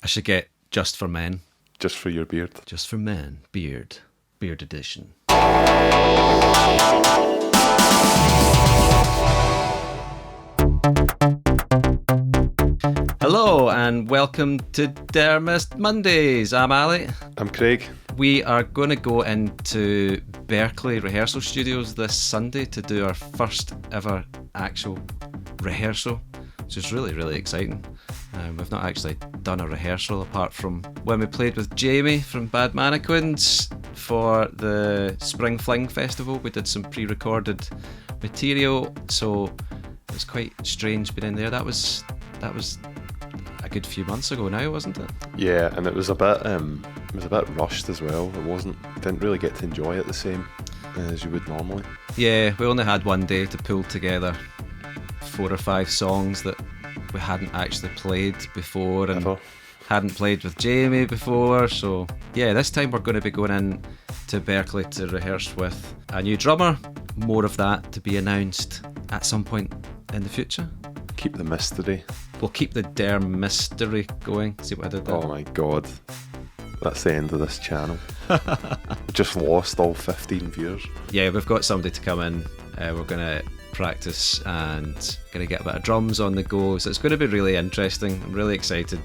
I should get Just for Men. Just for your beard. Just for Men. Beard edition. Hello and welcome to Dermist Mondays. I'm Ali. I'm Craig. We are going to go into Berkeley Rehearsal Studios this Sunday to do our first ever actual rehearsal, which is really, really exciting. We've not actually done a rehearsal apart from when we played with Jamie from Bad Mannequins for the Spring Fling Festival. We did some pre-recorded material, so it was quite strange being in there. That was a good few months ago now, wasn't it? Yeah, and it was a bit rushed as well. Didn't really get to enjoy it the same as you would normally. Yeah, we only had one day to pull together 4 or 5 songs that we hadn't actually played before and hadn't played with Jamie before. So yeah, this time we're going to be going in to Berkeley to rehearse with a new drummer. More of that to be announced at some point in the future. Keep the mystery. We'll keep the Derm mystery going. See what I did there? Oh my god, that's the end of this channel. Just lost all 15 viewers. Yeah, we've got somebody to come in. We're going to practice and going to get a bit of drums on the go, so it's going to be really interesting. I'm really excited.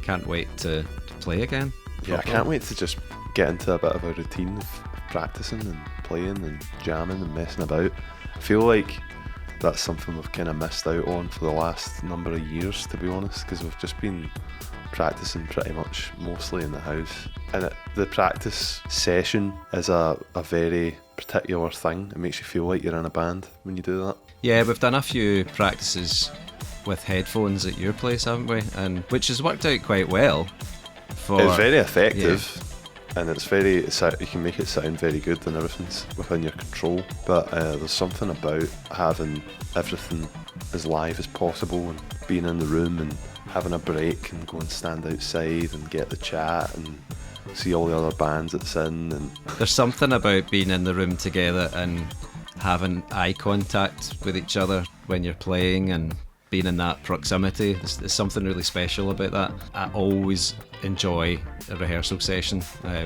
Can't wait to play again. Yeah, I can't wait to just get into a bit of a routine of practicing and playing and jamming and messing about. I feel like that's something we've kind of missed out on for the last number of years, to be honest, because we've just been practicing pretty much mostly in the house. And the practice session is a very particular thing. It makes you feel like you're in a band when you do that. Yeah, we've done a few practices with headphones at your place, haven't we? And which has worked out quite well. It's very effective. Yeah. And you can make it sound very good and everything's within your control. But there's something about having everything as live as possible and being in the room and having a break and go and stand outside and get the chat and see all the other bands it's in. And there's something about being in the room together and having eye contact with each other when you're playing and being in that proximity. There's something really special about that. I always enjoy a rehearsal session,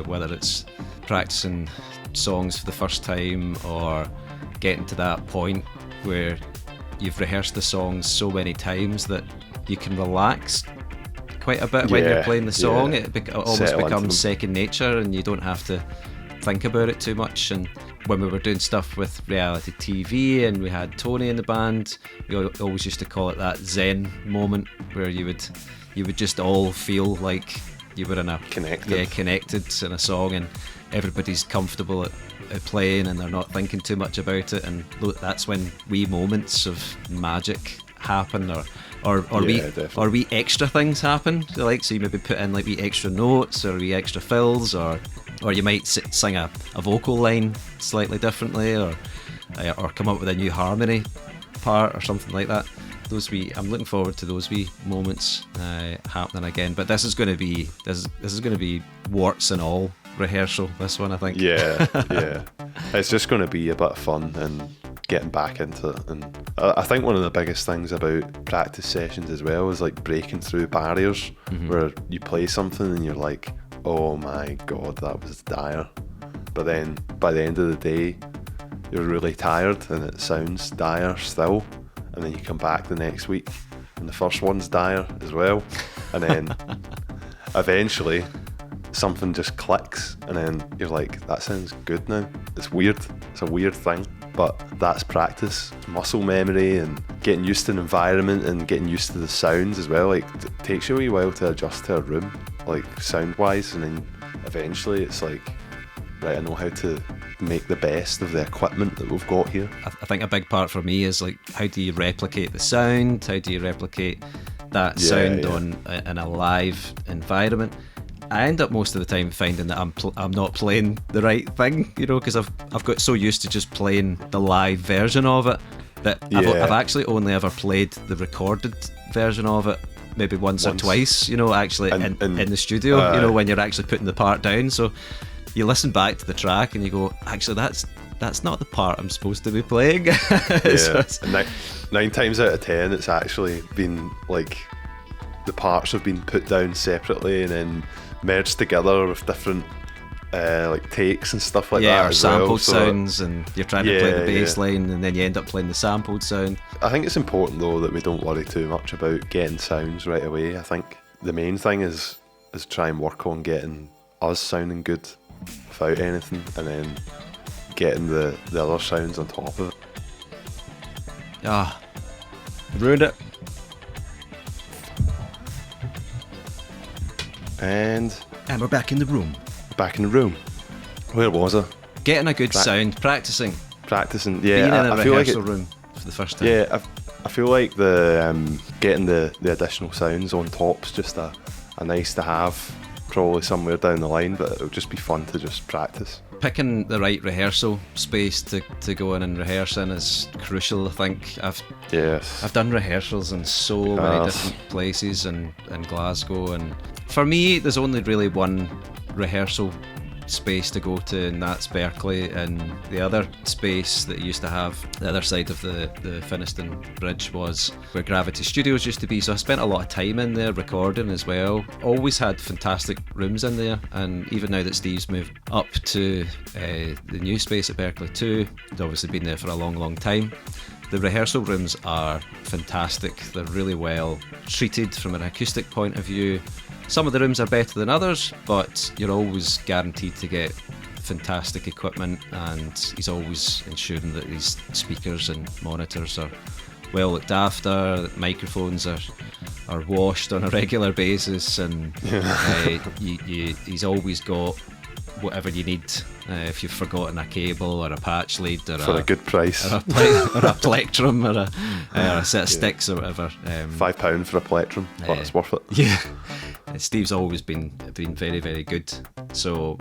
whether it's practicing songs for the first time or getting to that point where you've rehearsed the songs so many times that you can relax quite a bit when you're playing the song. It almost becomes second nature and you don't have to think about it too much. And when we were doing stuff with reality TV and we had Tony in the band, we always used to call it that Zen moment where you would just all feel like you were connected in a song, and everybody's comfortable at playing and they're not thinking too much about it, and that's when wee moments of magic happen, or wee extra things happen. So you maybe put in like wee extra notes or wee extra fills, or you might sing a vocal line slightly differently, or come up with a new harmony part or something like that. I'm looking forward to those wee moments happening again. But this is going to be warts and all rehearsal. This one, I think. Yeah. It's just going to be a bit of fun and getting back into it. And I think one of the biggest things about practice sessions as well is like breaking through barriers, where you play something and you're like, oh my god, that was dire. But then by the end of the day, you're really tired and it sounds dire still. And then you come back the next week and the first one's dire as well. And then eventually something just clicks and then you're like, that sounds good now. It's weird. It's a weird thing. But that's practice, muscle memory and getting used to an environment and getting used to the sounds as well. Like, it takes you a wee while to adjust to a room, like sound wise, and then eventually it's like, right, I know how to make the best of the equipment that we've got here. I think a big part for me is like, how do you replicate the sound? How do you replicate that sound in a live environment? I end up most of the time finding that I'm not playing the right thing, because I've got so used to just playing the live version of it that I've actually only ever played the recorded version of it maybe once or twice, actually in the studio, when you're actually putting the part down. So you listen back to the track and you go, actually that's not the part I'm supposed to be playing. Yeah. 9 times out of 10 it's actually been like the parts have been put down separately and then merged together with different like takes and stuff like that. Yeah, or as sampled well, so sounds, and you're trying to play the bass yeah. line, and then you end up playing the sampled sound. I think it's important though that we don't worry too much about getting sounds right away. I think the main thing is try and work on getting us sounding good without anything, and then getting the other sounds on top of it. Ah, ruined it. And we're back in the room. back in the room. Where was I? Getting a good sound, practicing. Practicing. Being Yeah, in a I feel like rehearsal room for the first time. Yeah, I feel like the getting the additional sounds on top's just a nice to have, probably somewhere down the line, but it'll just be fun to just practice. Picking the right rehearsal space to go in and rehearse in is crucial. I think I've done rehearsals in so many different places in Glasgow, and for me there's only really one rehearsal space to go to, and that's Berkeley. And the other space that you used to have, the other side of the Finniston Bridge, was where Gravity Studios used to be, so I spent a lot of time in there recording as well. Always had fantastic rooms in there, and even now that Steve's moved up to the new space at Berkeley too, he's obviously been there for a long time. The rehearsal rooms are fantastic. They're really well treated from an acoustic point of view. Some of the rooms are better than others, but you're always guaranteed to get fantastic equipment, and he's always ensuring that these speakers and monitors are well looked after, that microphones are washed on a regular basis, and he's always got whatever you need. If you've forgotten a cable or a patch lead or for a good price, or a plectrum or a set of sticks or whatever. £5 for a plectrum, but it's worth it. Yeah, Steve's always been very, very good. So,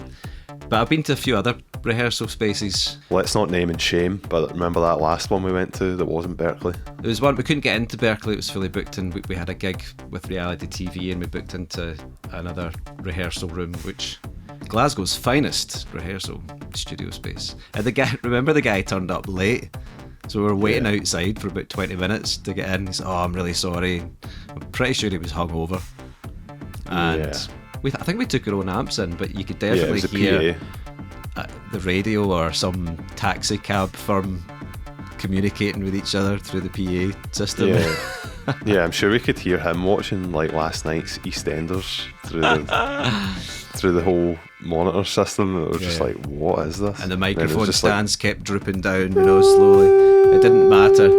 but I've been to a few other rehearsal spaces. Let's not name and shame, but remember that last one we went to that wasn't Berkeley? There was one we couldn't get into Berkeley; it was fully booked, and we had a gig with reality TV, and we booked into another rehearsal room, which Glasgow's finest rehearsal studio space. And remember the guy turned up late, so we were waiting outside for about 20 minutes to get in. He said, "Oh, I'm really sorry." I'm pretty sure he was hungover, and I think we took our own amps in, but you could definitely hear the radio or some taxi cab firm communicating with each other through the PA system. Yeah, I'm sure we could hear him watching like last night's EastEnders through the whole monitor system. It was just like, what is this? And the microphone stands kept drooping down, slowly. It didn't matter.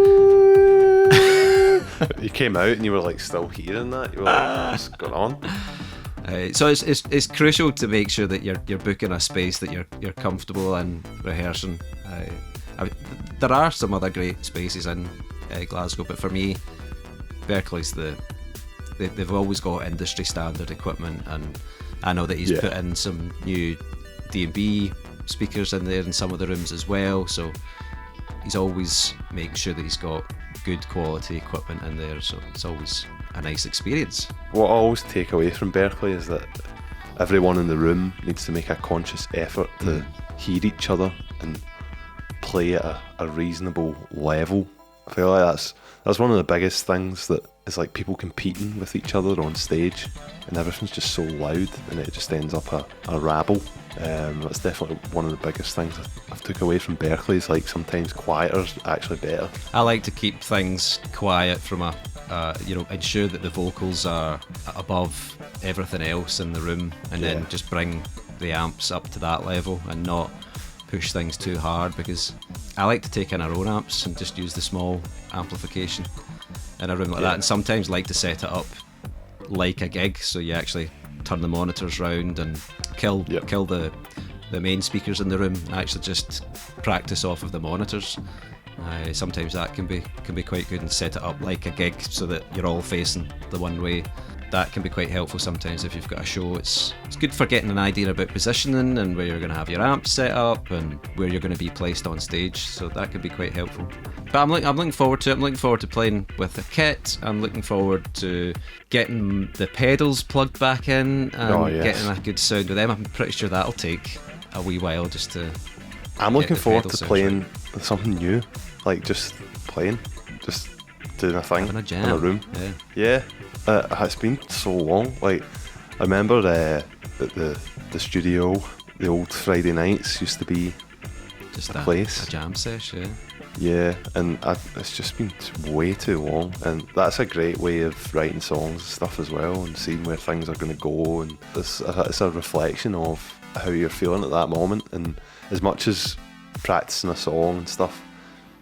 You came out and you were like still hearing that. You were like, what's going on? So it's crucial to make sure that you're booking a space that you're comfortable in rehearsing. There are some other great spaces in Glasgow, but for me, Berkeley's they've always got industry standard equipment, and I know that he's put in some new D&B speakers in there in some of the rooms as well, so he's always making sure that he's got good quality equipment in there, so it's always a nice experience. What I always take away from Berkeley is that everyone in the room needs to make a conscious effort to hear each other and play at a reasonable level. I feel like that's one of the biggest things, that is like people competing with each other on stage, and everything's just so loud and it just ends up a rabble. That's definitely one of the biggest things I've took away from Berkeley, is like sometimes quieter's actually better. I like to keep things quiet from ensure that the vocals are above everything else in the room, and then just bring the amps up to that level and not push things too hard, because I like to take in our own amps and just use the small amplification in a room like that, and sometimes like to set it up like a gig, so you actually turn the monitors round and kill the main speakers in the room and actually just practice off of the monitors. Sometimes that can be quite good, and set it up like a gig so that you're all facing the one way. That can be quite helpful sometimes if you've got a show. It's good for getting an idea about positioning and where you're going to have your amps set up and where you're going to be placed on stage, so that can be quite helpful. But I'm looking forward to it. I'm looking forward to playing with the kit. I'm looking forward to getting the pedals plugged back in and getting a good sound with them. I'm pretty sure that'll take a wee while just to... I'm looking forward to playing with something new, like just playing, just doing a thing having a jam in a room. Yeah, It's been so long. Like, I remember at the studio, the old Friday nights used to be Just a place. a jam session. Yeah, and it's just been way too long, and that's a great way of writing songs and stuff as well, and seeing where things are going to go, and it's a reflection of how you're feeling at that moment. And as much as practicing a song and stuff,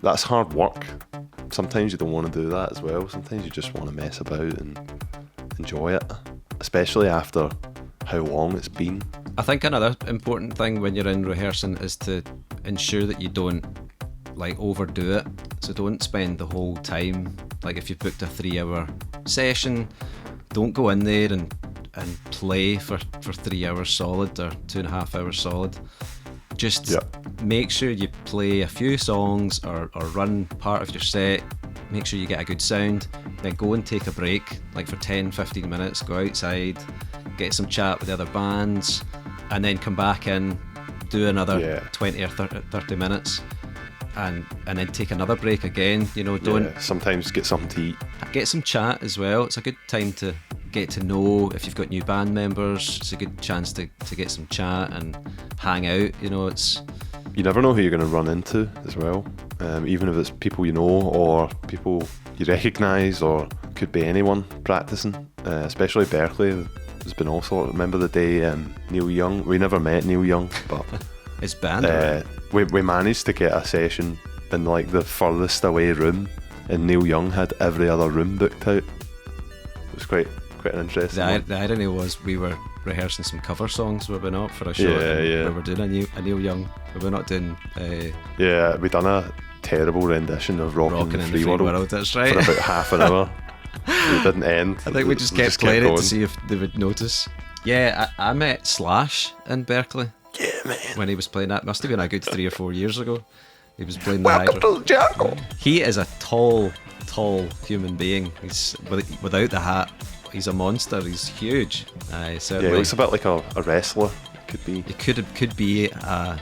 that's hard work. Sometimes you don't want to do that as well. Sometimes you just want to mess about and enjoy it, especially after how long it's been. I think another important thing when you're in rehearsing is to ensure that you don't overdo it. So don't spend the whole time, like if you've booked a 3-hour session, don't go in there and play for 3 hours solid or 2.5 hours solid. Just make sure you play a few songs or run part of your set, make sure you get a good sound, then go and take a break, like for 10-15 minutes, go outside, get some chat with the other bands, and then come back in, do another 20 or 30 minutes, and then take another break again. Sometimes get something to eat, get some chat as well. It's a good time to get to know, if you've got new band members, it's a good chance to get some chat and hang out. You never know who you're going to run into as well, even if it's people you know or people you recognise, or could be anyone practicing, especially Berkeley. There's been all sorts. Remember the day Neil Young, we never met Neil Young, but his band, we managed to get a session in like the furthest away room, and Neil Young had every other room booked out. It was quite an interesting one. The irony was we were rehearsing some cover songs, were we not, for a show? Yeah. We were doing a Neil Young, we were not doing we done a terrible rendition of Rockin' in the Free World. That's right. For about half an hour. It didn't end. I think we just kept playing it to see if they would notice. Yeah, I met Slash in Berkeley. Yeah, man. When he was playing that, must have been a good 3 or 4 years ago. He was playing the Welcome to the jungle. He is a tall human being. He's without the hat, he's a monster. He's huge. Certainly. Yeah, he looks a bit like a wrestler. Could be. He could be a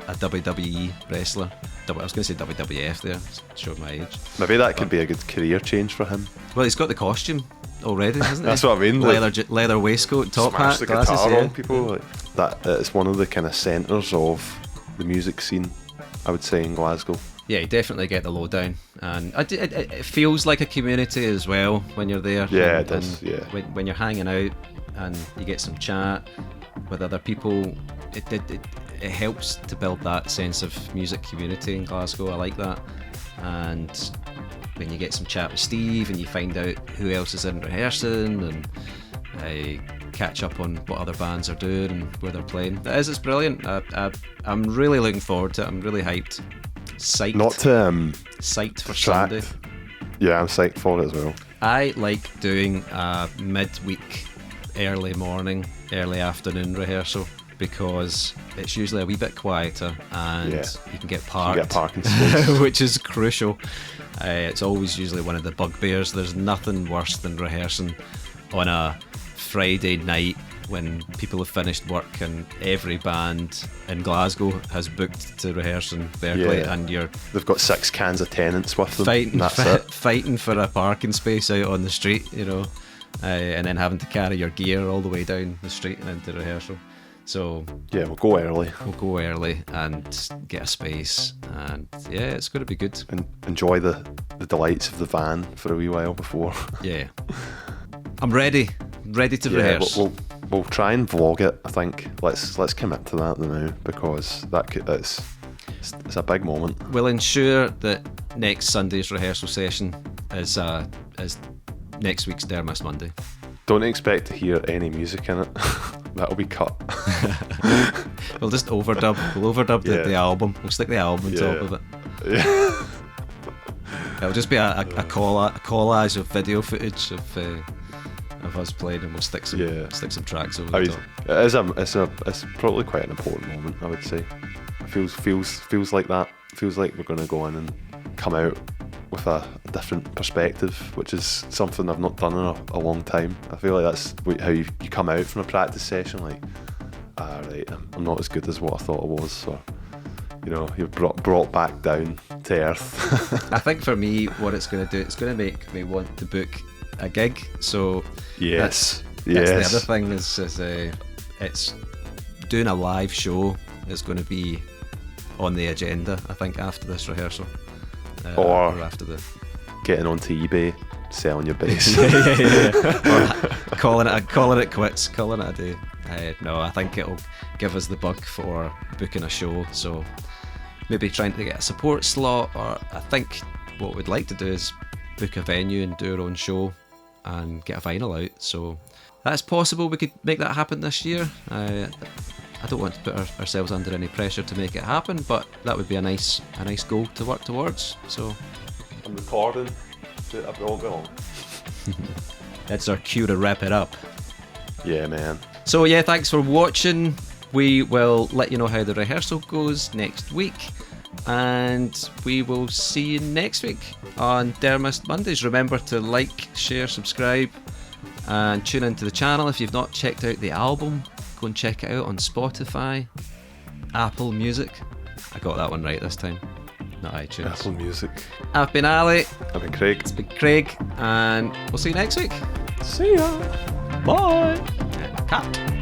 WWE wrestler. I was going to say WWF there. Showed my age. Maybe that could be a good career change for him. Well, he's got the costume already, hasn't he? That's what I mean. Leather waistcoat, top smash hat, the glasses. guitar Yeah. on people. Like that. It's one of the kind of centres of the music scene, I would say, in Glasgow. Yeah, you definitely get the lowdown, and it feels like a community as well when you're there. Yeah, and, it does. Yeah. When you're hanging out and you get some chat with other people, it helps to build that sense of music community in Glasgow. I like that. And when you get some chat with Steve and you find out who else is in rehearsing, and catch up on what other bands are doing and where they're playing, it's brilliant. I'm really looking forward to it. I'm really hyped. Psyched. Not psyched for distract. Sunday. Yeah, I'm psyched for it as well. I like doing a midweek, early morning, early afternoon rehearsal, because it's usually a wee bit quieter and you can get parked. You get parking space. Which is crucial. It's always usually one of the bugbears. There's nothing worse than rehearsing on a Friday night when people have finished work and every band in Glasgow has booked to rehearse in Berkeley, and they've got 6 cans of Tennants with them. Fighting for a parking space out on the street, and then having to carry your gear all the way down the street and into rehearsal. So yeah, we'll go early. We'll go early and get a space, and yeah, it's going to be good. And enjoy the delights of the van for a wee while before. Yeah, I'm ready to rehearse. We'll try and vlog it. I think let's commit to that now, because it's a big moment. We'll ensure that next Sunday's rehearsal session is next week's Dermis Monday. Don't expect to hear any music in it. That'll be cut. We'll just overdub. We'll overdub the album. We'll stick the album on top of it. Yeah. It'll just be a collage of video footage of us playing, and we'll stick some tracks over the top. It's probably quite an important moment, I would say. It feels like that. Feels like we're going to go in and come out with a different perspective, which is something I've not done in a long time. I feel like that's how you come out from a practice session, like, right, I'm not as good as what I thought I was, or you're brought back down to earth. I think for me, what it's going to do, it's going to make me want to book a gig. So Yes. that's the other thing is it's doing a live show is going to be on the agenda, I think, after this rehearsal. Or after the getting onto eBay, selling your bass. Or calling it quits, calling it a day. No, I think it'll give us the bug for booking a show. So maybe trying to get a support slot, or I think what we'd like to do is book a venue and do our own show and get a vinyl out. So that's possible. We could make that happen this year. I don't want to put ourselves under any pressure to make it happen, but that would be a nice goal to work towards. So I'm recording. I won't be long. That's our cue to wrap it up. Yeah, man. So yeah, thanks for watching. We will let you know how the rehearsal goes next week, and we will see you next week on Dermist Mondays. Remember to like, share, subscribe, and tune into the channel. If you've not checked out the album, go and check it out on Spotify, Apple Music. I got that one right this time, not iTunes. Apple Music. I've been Ali. I've been Craig. It's been Craig, and we'll see you next week. See ya. Bye. Cut.